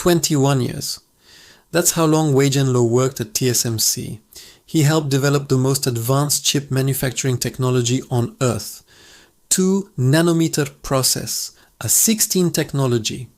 21 years. That's how long Wei-Jen Lo worked at TSMC. He helped develop the most advanced chip manufacturing technology on Earth. 2 nanometer process, a 16 technology.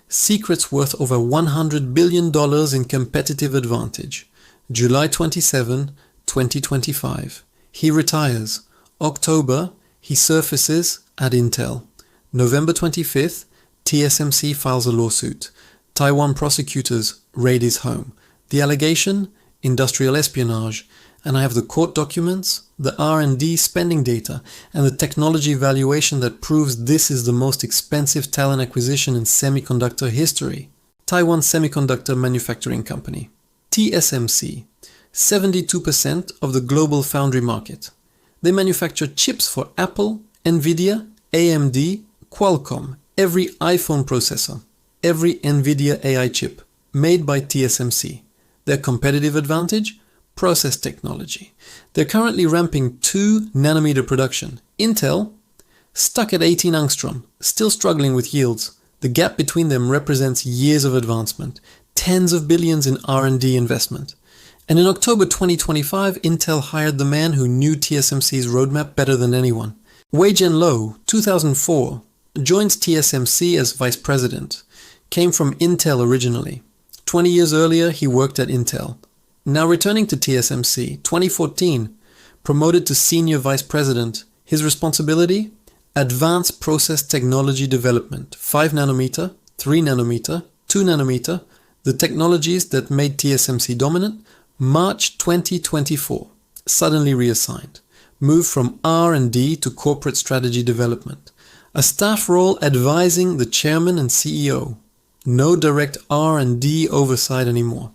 Secrets worth over $100 billion in competitive advantage. July 27, 2025. He retires. October, he surfaces at Intel. November 25th, TSMC files a lawsuit. Taiwan prosecutors raid his home. The allegation? Industrial espionage. And I have the court documents, the R&D spending data, and the technology valuation that proves this is the most expensive talent acquisition in semiconductor history. Taiwan Semiconductor Manufacturing Company. TSMC. 72% of the global foundry market. They manufacture chips for Apple, Nvidia, AMD, Qualcomm, every iPhone processor, every Nvidia AI chip, made by TSMC. Their competitive advantage? Process technology. They're currently ramping 2 nanometer production. Intel, stuck at 18 angstrom, still struggling with yields. The gap between them represents years of advancement, tens of billions in R&D investment. And in October 2025, Intel hired the man who knew TSMC's roadmap better than anyone. Wei-Jen Lo, 2004, joins TSMC as vice president. Came from Intel originally. 20 years earlier, he worked at Intel. Now returning to TSMC, 2014, promoted to senior vice president. His responsibility? Advanced process technology development, 5 nanometer, 3 nanometer, 2 nanometer, the technologies that made TSMC dominant. March 2024, suddenly reassigned. Moved from R&D to corporate strategy development. A staff role advising the chairman and CEO. No direct R&D oversight anymore.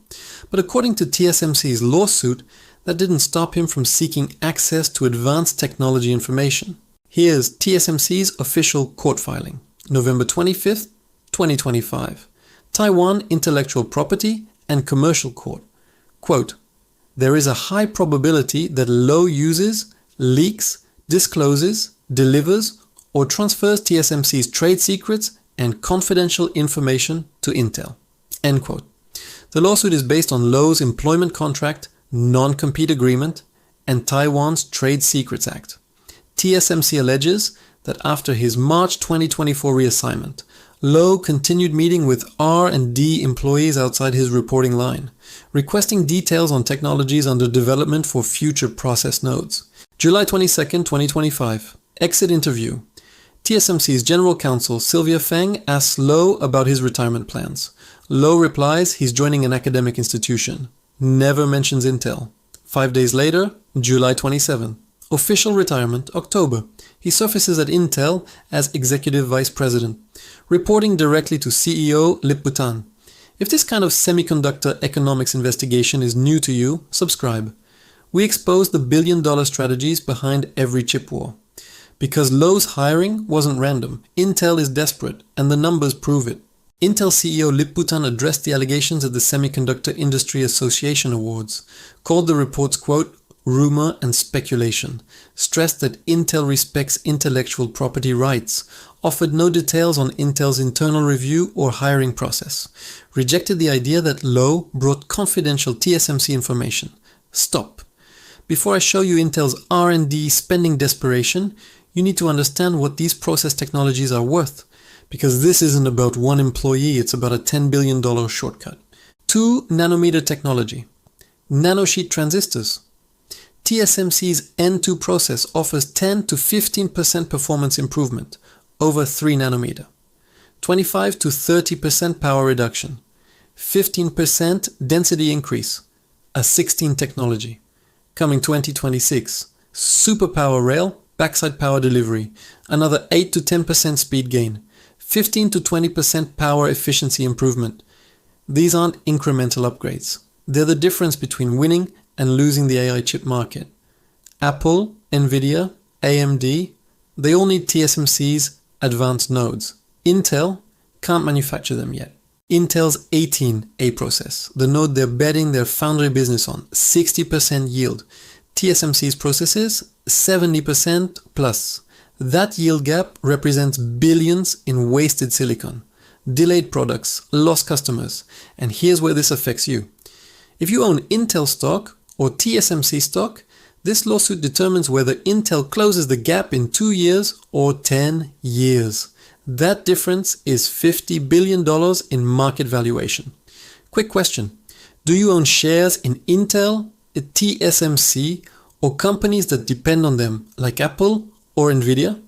But according to TSMC's lawsuit, that didn't stop him from seeking access to advanced technology information. Here's TSMC's official court filing. November 25th, 2025. Taiwan Intellectual Property and Commercial Court. Quote, there is a high probability that Lo uses, leaks, discloses, delivers, or transfers TSMC's trade secrets and confidential information to Intel. End quote. The lawsuit is based on Lo's employment contract, non-compete agreement, and Taiwan's Trade Secrets Act. TSMC alleges that after his March 2024 reassignment, Lo continued meeting with R&D employees outside his reporting line, requesting details on technologies under development for future process nodes. July 22, 2025. Exit interview. TSMC's General Counsel Sylvia Feng asks Lo about his retirement plans. Lo replies he's joining an academic institution. Never mentions Intel. 5 days later, July 27. Official retirement, October. He surfaces at Intel as Executive Vice President, reporting directly to CEO Lip-Bhutan. If this kind of semiconductor economics investigation is new to you, subscribe. We expose the billion-dollar strategies behind every chip war. Because Lo's hiring wasn't random, Intel is desperate, and the numbers prove it. Intel CEO Lip-Bhutan addressed the allegations at the Semiconductor Industry Association Awards, called the reports, quote, rumor and speculation, stressed that Intel respects intellectual property rights, offered no details on Intel's internal review or hiring process, rejected the idea that Lo brought confidential TSMC information. Stop. Before I show you Intel's R&D spending desperation, you need to understand what these process technologies are worth, because this isn't about one employee, it's about a $10 billion shortcut. 2 nanometer technology. Nanosheet transistors. TSMC's N2 process offers 10 to 15% performance improvement over 3 nanometer, 25 to 30% power reduction, 15% density increase, a 16 technology. Coming 2026, superpower rail, backside power delivery, another 8 to 10% speed gain, 15 to 20% power efficiency improvement. These aren't incremental upgrades. They're the difference between winning and losing the AI chip market. Apple, Nvidia, AMD, they all need TSMC's advanced nodes. Intel can't manufacture them yet. Intel's 18A process, the node they're betting their foundry business on, 60% yield. TSMC's processes, 70% plus. That yield gap represents billions in wasted silicon. delayed products, lost customers. And here's where this affects you. If you own Intel stock or TSMC stock, this lawsuit determines whether Intel closes the gap in 2 years or 10 years. That difference is $50 billion in market valuation. Quick question. Do you own shares in Intel, TSMC, or companies that depend on them, like Apple or Nvidia?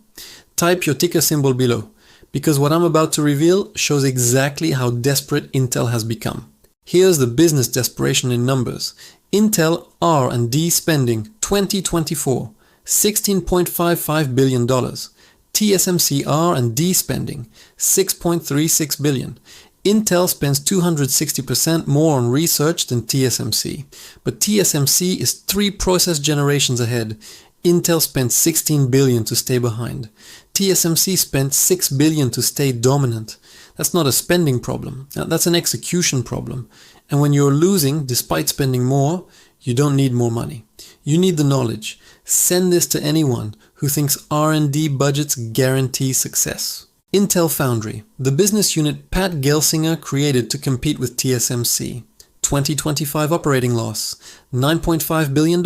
Type your ticker symbol below, because what I'm about to reveal shows exactly how desperate Intel has become. Here's the business desperation in numbers. Intel R&D spending 2024, $16.55 billion. TSMC R&D spending, $6.36 billion. Intel spends 260% more on research than TSMC, but TSMC is 3 process generations ahead. Intel spent $16 billion to stay behind. TSMC spent $6 billion to stay dominant. That's not a spending problem, that's an execution problem. And when you're losing despite spending more, you don't need more money. You need the knowledge. Send this to anyone who thinks R&D budgets guarantee success. Intel Foundry, the business unit Pat Gelsinger created to compete with TSMC. 2025 operating loss, $9.5 billion.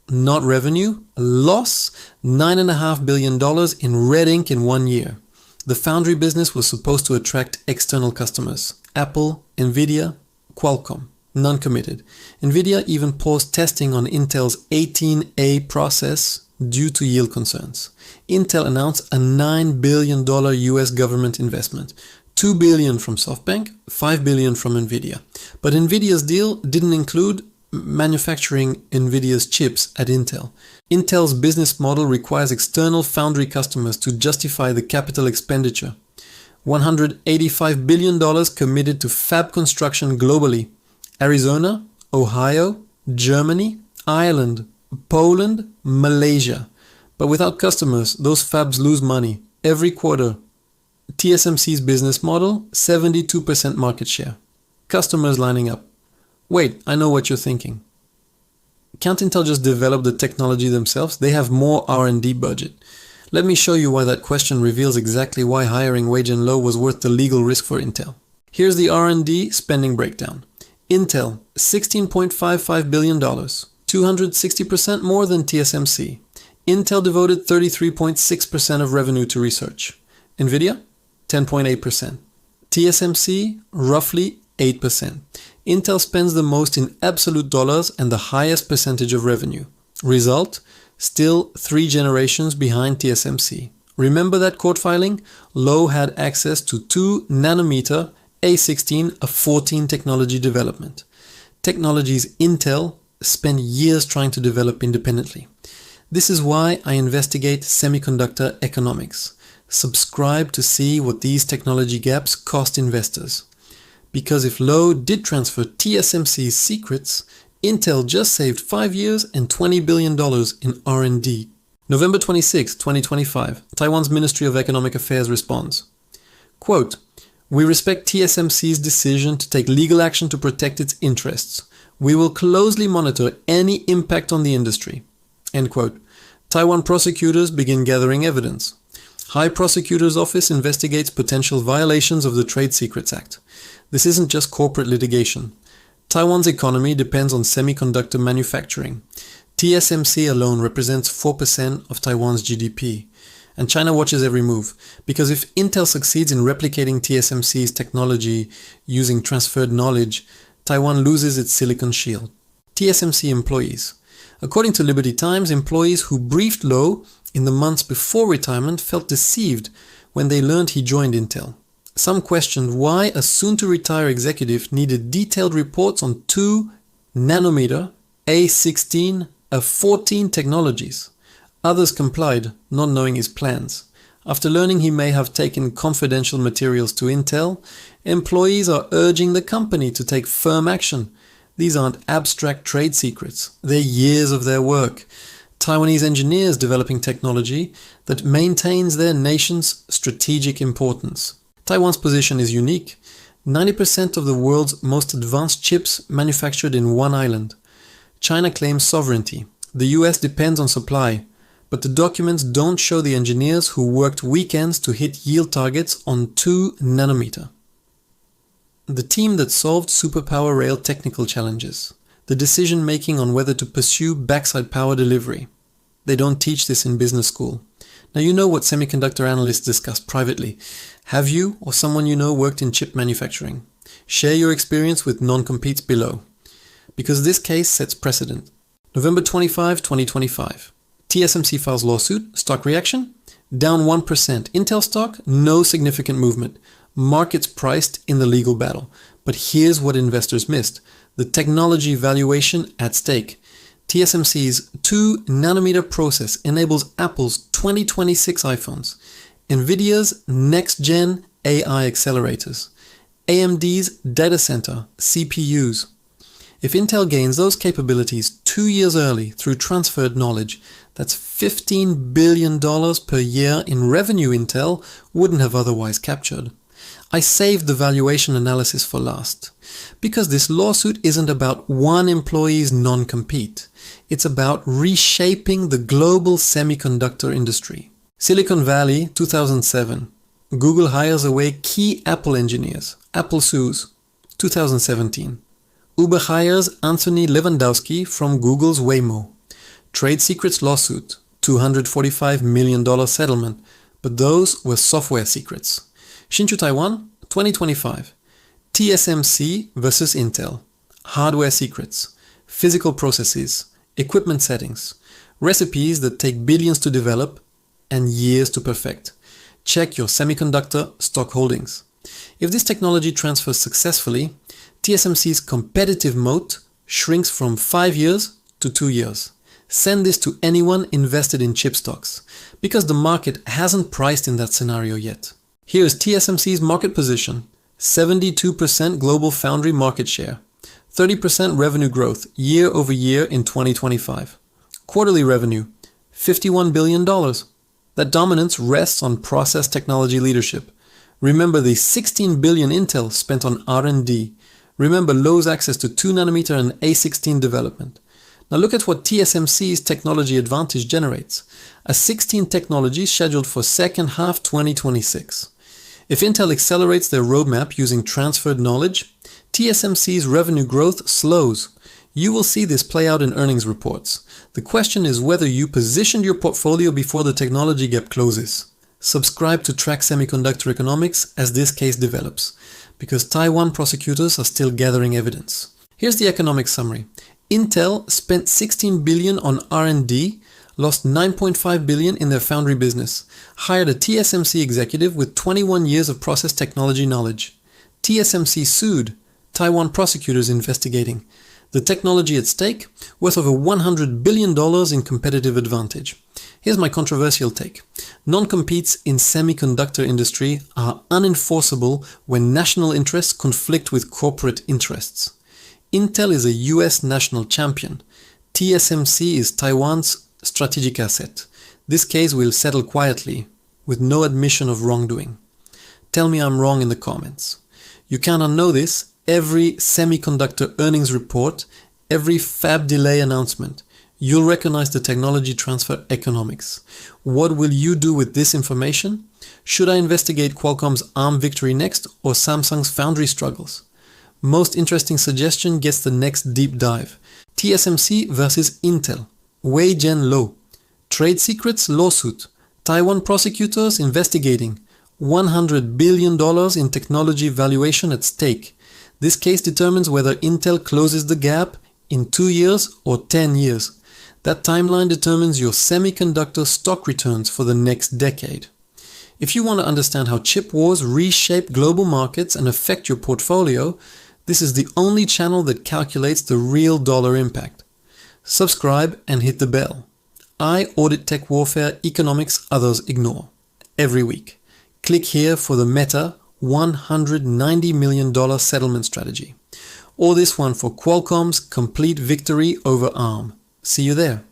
Not revenue, loss, $9.5 billion in red ink in 1 year. The Foundry business was supposed to attract external customers. Apple, Nvidia, Qualcomm. None committed. Nvidia even paused testing on Intel's 18A process due to yield concerns. Intel announced a $9 billion US government investment, $2 billion from SoftBank, $5 billion from Nvidia. But Nvidia's deal didn't include manufacturing Nvidia's chips at Intel. Intel's business model requires external foundry customers to justify the capital expenditure. $185 billion committed to fab construction globally. Arizona, Ohio, Germany, Ireland, Poland, Malaysia. But without customers, those fabs lose money every quarter. TSMC's business model, 72% market share. Customers lining up. Wait, I know what you're thinking. Can't Intel just develop the technology themselves? They have more R&D budget. Let me show you why that question reveals exactly why hiring Wei-Jen Lo was worth the legal risk for Intel. Here's the R&D spending breakdown. Intel, $16.55 billion, 260% more than TSMC. Intel devoted 33.6% of revenue to research. Nvidia, 10.8%. TSMC, roughly 8%. Intel spends the most in absolute dollars and the highest percentage of revenue. Result, still 3 generations behind TSMC. Remember that court filing? Lo had access to 2 nanometer A16 of 14 technology development. Technologies Intel spend years trying to develop independently. This is why I investigate semiconductor economics. Subscribe to see what these technology gaps cost investors. Because if Lo did transfer TSMC's secrets, Intel just saved 5 years and $20 billion in R&D. November 26, 2025, Taiwan's Ministry of Economic Affairs responds. Quote, "We respect TSMC's decision to take legal action to protect its interests. We will closely monitor any impact on the industry." End quote. Taiwan prosecutors begin gathering evidence. High Prosecutor's Office investigates potential violations of the Trade Secrets Act. This isn't just corporate litigation. Taiwan's economy depends on semiconductor manufacturing. TSMC alone represents 4% of Taiwan's GDP. And China watches every move, because if Intel succeeds in replicating TSMC's technology using transferred knowledge, Taiwan loses its silicon shield. TSMC employees. According to Liberty Times, employees who briefed Lo in the months before retirement felt deceived when they learned he joined Intel. Some questioned why a soon-to-retire executive needed detailed reports on 2 nanometer, A16 of 14 technologies. Others complied, not knowing his plans. After learning he may have taken confidential materials to Intel, employees are urging the company to take firm action. These aren't abstract trade secrets, they're years of their work. Taiwanese engineers developing technology that maintains their nation's strategic importance. Taiwan's position is unique. 90% of the world's most advanced chips manufactured in one island. China claims sovereignty. The US depends on supply. But the documents don't show the engineers who worked weekends to hit yield targets on 2 nanometer. the team that solved superpower rail technical challenges, the decision-making on whether to pursue backside power delivery. They don't teach this in business school. Now you know what semiconductor analysts discuss privately. Have you or someone you know worked in chip manufacturing? Share your experience with non-competes below, because this case sets precedent. November 25, 2025. TSMC files lawsuit, stock reaction, down 1%. Intel stock, no significant movement. Markets priced in the legal battle. But here's what investors missed. The technology valuation at stake. TSMC's 2nm process enables Apple's 2026 iPhones, Nvidia's next-gen AI accelerators, AMD's data center CPUs. If Intel gains those capabilities 2 years early through transferred knowledge, that's $15 billion per year in revenue Intel wouldn't have otherwise captured. I saved the valuation analysis for last, because this lawsuit isn't about one employee's non-compete. It's about reshaping the global semiconductor industry. Silicon Valley, 2007. Google hires away key Apple engineers. Apple sues. 2017. Uber hires Anthony Lewandowski from Google's Waymo. Trade secrets lawsuit. $245 million settlement. But those were software secrets. Hsinchu, Taiwan, 2025. TSMC versus Intel. Hardware secrets. Physical processes. Equipment settings. Recipes that take billions to develop and years to perfect. Check your semiconductor stock holdings. If this technology transfers successfully, TSMC's competitive moat shrinks from 5 years to 2 years. Send this to anyone invested in chip stocks, because the market hasn't priced in that scenario yet. Here is TSMC's market position: 72% global foundry market share, 30% revenue growth year over year in 2025. Quarterly revenue, $51 billion. That dominance rests on process technology leadership. Remember the $16 billion Intel spent on R&D. Remember Lowe's access to 2nm and A16 development. Now look at what TSMC's technology advantage generates. A 16 technology scheduled for second half 2026. If Intel accelerates their roadmap using transferred knowledge, TSMC's revenue growth slows. You will see this play out in earnings reports. The question is whether you positioned your portfolio before the technology gap closes. Subscribe to track semiconductor economics as this case develops, because Taiwan prosecutors are still gathering evidence. Here's the economic summary. Intel spent $16 billion on R&D, lost $9.5 billion in their foundry business, hired a TSMC executive with 21 years of process technology knowledge. TSMC sued, Taiwan prosecutors investigating. The technology at stake, worth over $100 billion in competitive advantage. Here's my controversial take. Non-competes in semiconductor industry are unenforceable when national interests conflict with corporate interests. Intel is a US national champion. TSMC is Taiwan's strategic asset. This case will settle quietly, with no admission of wrongdoing. Tell me I'm wrong in the comments. You can't unknow this. Every semiconductor earnings report, every fab delay announcement, you'll recognize the technology transfer economics. What will you do with this information? Should I investigate Qualcomm's ARM victory next or Samsung's foundry struggles? Most interesting suggestion gets the next deep dive. TSMC versus Intel. Wei-Jen Lo. Trade secrets lawsuit. Taiwan prosecutors investigating. $100 billion in technology valuation at stake. This case determines whether Intel closes the gap in 2 years or 10 years. That timeline determines your semiconductor stock returns for the next decade. If you want to understand how chip wars reshape global markets and affect your portfolio, this is the only channel that calculates the real dollar impact. Subscribe and hit the bell. I audit tech warfare economics others ignore. Every week. Click here for the Meta $190 million settlement strategy. Or this one for Qualcomm's complete victory over ARM. See you there.